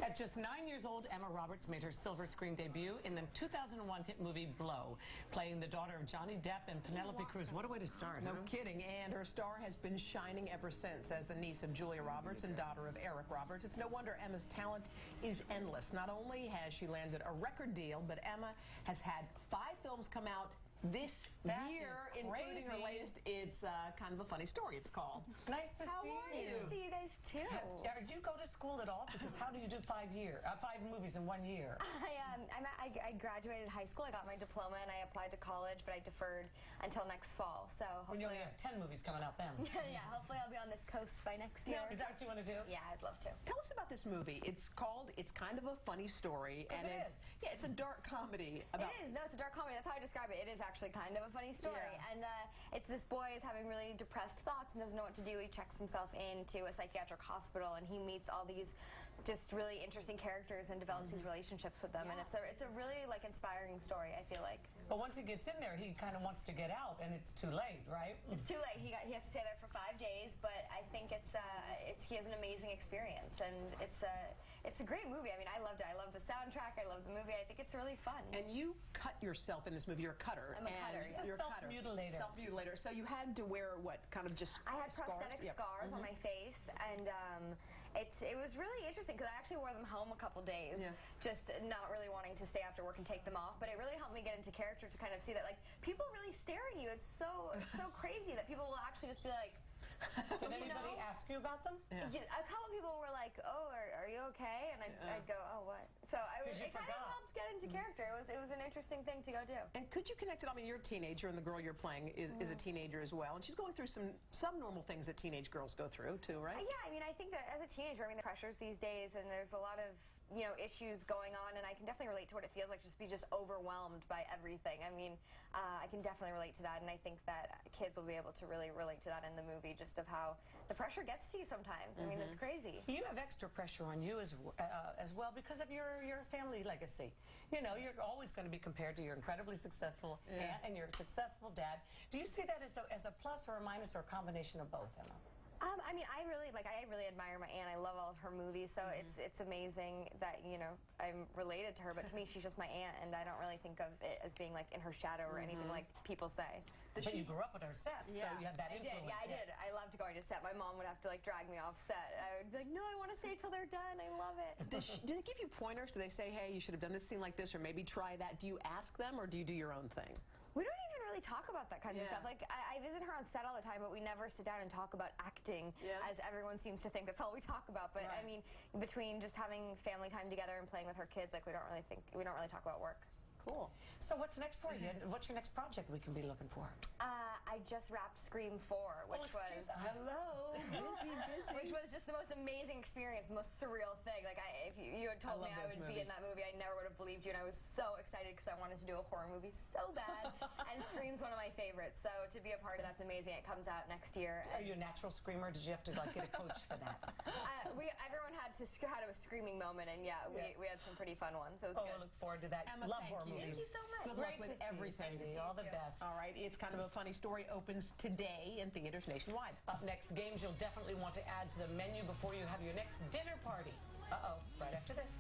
At just 9 years old, Emma Roberts made her silver screen debut in the 2001 hit movie Blow, playing the daughter of Johnny Depp and Penelope Cruz. What a way to start. No kidding. And her star has been shining ever since as the niece of Julia Roberts and daughter of Eric Roberts. It's no wonder Emma's talent is endless. Not only has she landed a record deal, but Emma has had 5 films come out this year, including her latest. It's kind of a funny story, it's called. Nice to see you. Nice to see you guys too. Did you go to school at all? Because how did you do 5 movies in 1 year? I graduated high school. I got my diploma and I applied to college, but I deferred until next fall. So hopefully, you only have 10 movies coming out then. Yeah, hopefully I'll be on this coast by next year. Is that what you want to do? Yeah, I'd love to. Tell us about this movie. It's called It's Kind of a Funny Story, and it's a dark comedy. It is. No, it's a dark comedy. That's how I describe it. It is actually kind of a funny story, and it's this boy is having really depressed thoughts and doesn't know what to do. He checks himself into a psychiatric hospital, and he meets all these just really interesting characters and develops these relationships with them. And it's a really inspiring story, I feel like. But once he gets in there, he kind of wants to get out, and it's too late, right? It's too late. He has to stay there for 5 days, but I think he has an amazing experience, and it's a great movie. I mean, I loved it. I love the soundtrack. I love the movie. I think it's really fun. And you cut yourself in this movie. You're a cutter. I'm a cutter. You're a self-mutilator. Self-mutilator. So you had to wear what, kind of just I had scars? prosthetic scars on my face, and it was really interesting because I actually wore them home a couple days, just not really wanting to stay after work and take them off. But it really helped me get into character to kind of see that people really stare at you. It's so crazy that people will actually just be like. Did anybody ask you about them? Yeah. A couple people were like, "Oh, are you okay?" And I'd go, "Oh, what?" So it kind of helped get into character. It was an interesting thing to go do. And could you connect it? I mean, you're a teenager, and the girl you're playing is a teenager as well, and she's going through some normal things that teenage girls go through too, right? Yeah, I mean, I think that as a teenager, the pressures these days, and there's a lot of issues going on, and I can definitely relate to what it feels like to be just overwhelmed by everything. I mean, I can definitely relate to that, and I think that kids will be able to really relate to that in the movie, just of how the pressure gets to you sometimes. I mean, it's crazy. You have extra pressure on you as well because of your family legacy. You know, you're always going to be compared to your incredibly successful aunt and your successful dad. Do you see that as a plus or a minus or a combination of both, Emma? I mean, I really admire my aunt. I love all of her movies, so it's amazing that I'm related to her. But to me, she's just my aunt, and I don't really think of it as being in her shadow or anything like people say. But you grew up with her set, so you had that influence. I did. I loved going to set. My mom would have to drag me off set. I would be like, "No, I want to stay till they're done. I love it." Do they give you pointers? Do they say, "Hey, you should have done this scene like this, or maybe try that"? Do you ask them, or do you do your own thing? We don't even really talk about that kind of stuff. I visit her on set all the time, but we never sit down and talk about acting, as everyone seems to think that's all we talk about. But I mean, between just having family time together and playing with her kids, we don't really talk about work. Cool. So what's next for you? What's your next project we can be looking for? I just wrapped Scream 4, which was busy. Which was just the most amazing experience, the most surreal thing. If you had told me I would be in that movie, I never would have believed you. And I was so excited because I wanted to do a horror movie so bad. And Scream's one of my favorites, so to be a part of that's amazing. It comes out next year. Are you a natural screamer? Or did you have to get a coach for that? Everyone had a screaming moment, and we had some pretty fun ones. It was good. I look forward to that. Emma, love horror movies. Thank you so much. Good luck with everything. All the best. All right, It's Kind of a Funny Story opens today in theaters nationwide. Up next, games you'll definitely want to add to the menu before you have your next dinner party. Right after this.